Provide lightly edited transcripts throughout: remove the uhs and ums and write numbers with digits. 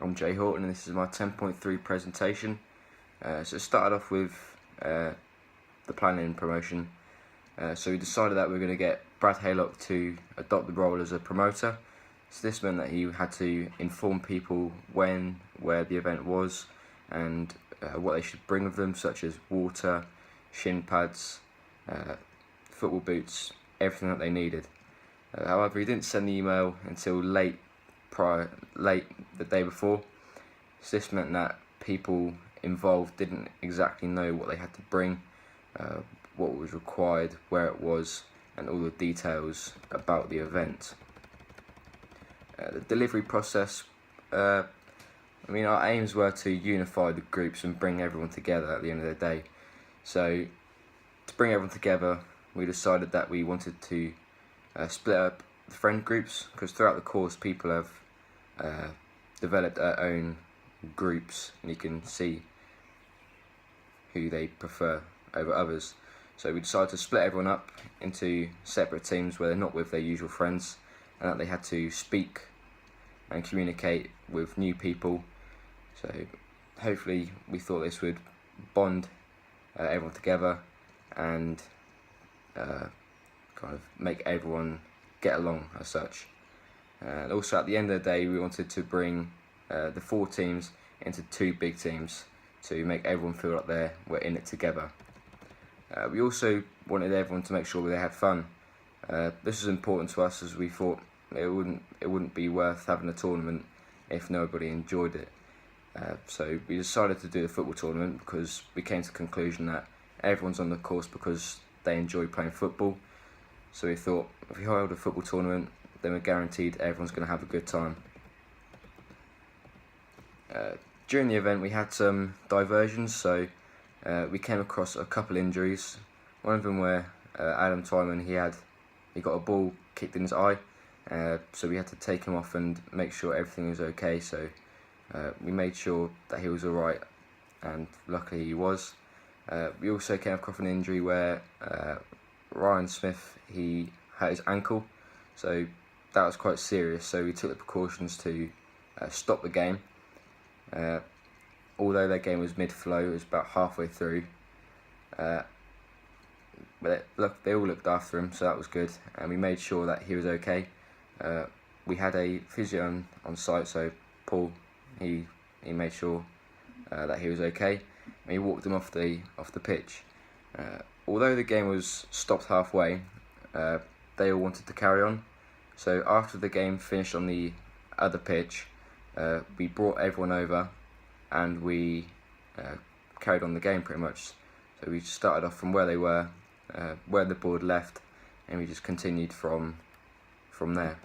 I'm Jay Horton and this is my 10.3 presentation. So it started off with the planning and promotion. So we decided that we were going to get Brad Haylock to adopt the role as a promoter. So this meant that he had to inform people when, where the event was, and what they should bring with them, such as water, shin pads, football boots, everything that they needed. However, he didn't send the email until late the day before, so this meant that people involved didn't exactly know what they had to bring, what was required, where it was, and all the details about the event. The delivery process, our aims were to unify the groups and bring everyone together at the end of the day. So to bring everyone together, we decided that we wanted to split up the friend groups, because throughout the course people have developed their own groups and you can see who they prefer over others. So we decided to split everyone up into separate teams where they're not with their usual friends, and that they had to speak and communicate with new people. So hopefully we thought this would bond everyone together and kind of make everyone get along as such. And also at the end of the day we wanted to bring the 4 teams into 2 big teams to make everyone feel like we're in it together. We also wanted everyone to make sure they had fun. This was important to us, as we thought it wouldn't be worth having a tournament if nobody enjoyed it. So we decided to do the football tournament because we came to the conclusion that everyone's on the course because they enjoy playing football. So we thought if we held a football tournament, then we're guaranteed everyone's going to have a good time. During the event we had some diversions, so we came across a couple injuries. One of them where Adam Twyman, he got a ball kicked in his eye, so we had to take him off and make sure everything was okay. So we made sure that he was alright, and luckily he was. We also came across an injury where Ryan Smith, he hurt his ankle, so that was quite serious. So we took the precautions to stop the game. Although their game was mid-flow, it was about halfway through. But they all looked after him, so that was good, and we made sure that he was okay. We had a physio on site, so Paul, he made sure that he was okay, and he walked him off the pitch. Although the game was stopped halfway, they all wanted to carry on. So after the game finished on the other pitch, we brought everyone over and we carried on the game pretty much. So we started off from where they were, where the board left, and we just continued from there.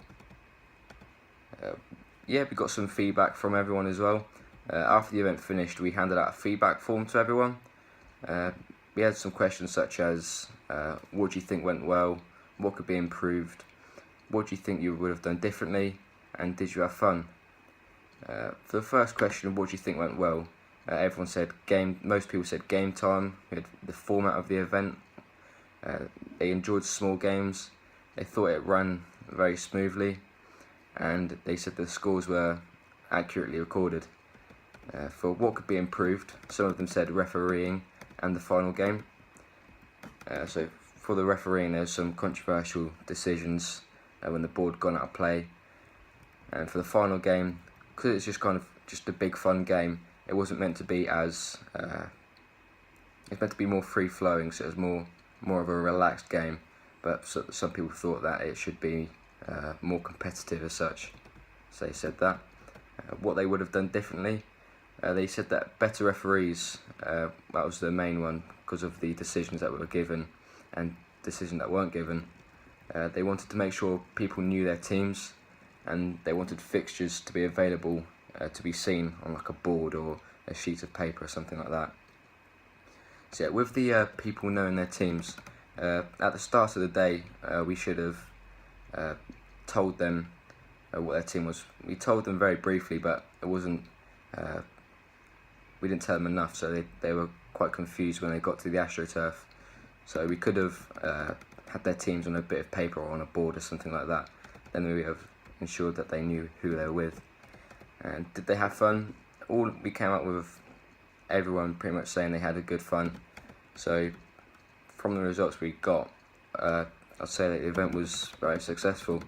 We got some feedback from everyone as well. After the event finished, we handed out a feedback form to everyone. We had some questions such as, what do you think went well, what could be improved, what do you think you would have done differently, and did you have fun? For the first question, what do you think went well? Everyone said game. Most people said game time. We had the format of the event. They enjoyed small games. They thought it ran very smoothly, and they said the scores were accurately recorded. For what could be improved, some of them said refereeing and the final game. So for the refereeing, there's some controversial decisions when the board gone out of play, and for the final game, because it's just a big fun game, it wasn't meant to be as it's meant to be more free flowing, so it was more of a relaxed game. But some people thought that it should be more competitive as such. So they said that. What they would have done differently, they said that better referees, that was the main one, because of the decisions that were given and decisions that weren't given. They wanted to make sure people knew their teams, and they wanted fixtures to be available to be seen on like a board or a sheet of paper or something like that. So yeah, with the people knowing their teams, at the start of the day we should have told them what their team was. We told them very briefly, but it wasn't. We didn't tell them enough, so they were quite confused when they got to the AstroTurf. So we could have had their teams on a bit of paper or on a board or something like that. Then we would have ensured that they knew who they were with. And did they have fun? All we came up with, everyone pretty much saying they had a good fun. So from the results we got, I'd say that the event was very successful.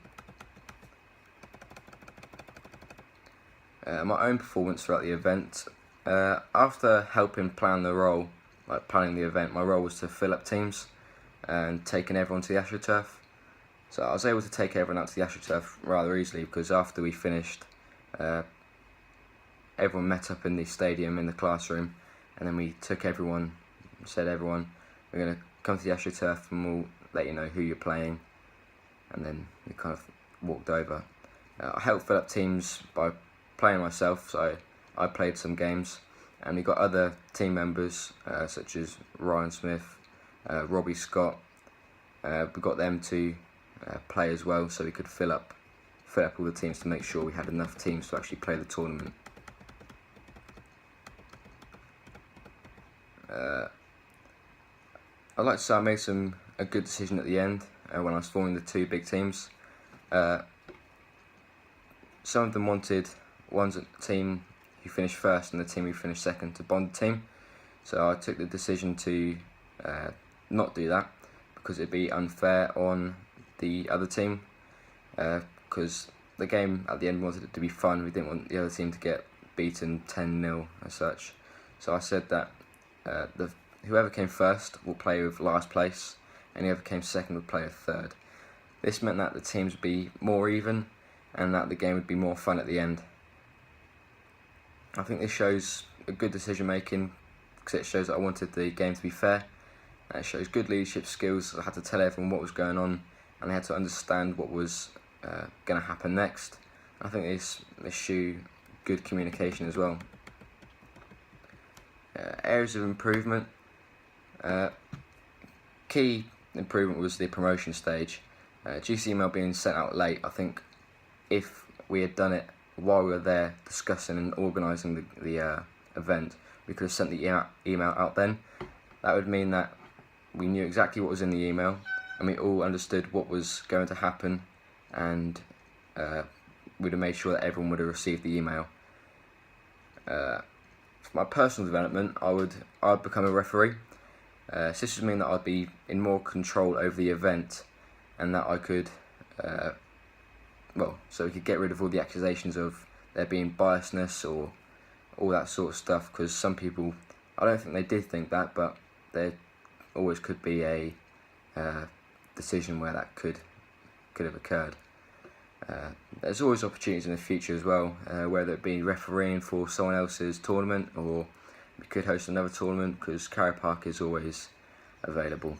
My own performance throughout the event, after helping plan the role, like planning the event, my role was to fill up teams and taking everyone to the AstroTurf. So I was able to take everyone out to the AstroTurf rather easily, because after we finished, everyone met up in the stadium in the classroom, and then we took everyone, said everyone, we're going to come to the AstroTurf and we'll let you know who you're playing, and then we kind of walked over. I helped fill up teams by playing myself, so I played some games, and we got other team members such as Ryan Smith, Robbie Scott. We got them to play as well, so we could fill up all the teams to make sure we had enough teams to actually play the tournament. I'd like to say I made a good decision at the end when I was forming the two big teams. Some of them wanted one's a team who finished first and the team who finished second to bond the team. So I took the decision to not do that, because it'd be unfair on the other team, because the game at the end, we wanted it to be fun. We didn't want the other team to get beaten 10-0 as such. So I said that whoever came first will play with last place, and whoever came second would play with third. This meant that the teams would be more even, and that the game would be more fun at the end. I think this shows a good decision making, because it shows that I wanted the game to be fair. It shows good leadership skills. I had to tell everyone what was going on, and they had to understand what was going to happen next. I think this showed good communication as well. Areas of improvement. Key improvement was the promotion stage. GC email being sent out late. I think if we had done it while we were there discussing and organising the event, we could have sent the email out then. That would mean that we knew exactly what was in the email, and we all understood what was going to happen, and we'd have made sure that everyone would have received the email. For my personal development, I'd become a referee. So this would mean that I'd be in more control over the event, and that I could, so we could get rid of all the accusations of there being biasness or all that sort of stuff, because some people, I don't think they did think that, but there always could be a decision where that could have occurred. There's always opportunities in the future as well, whether it be refereeing for someone else's tournament, or we could host another tournament, because Carrow Park is always available.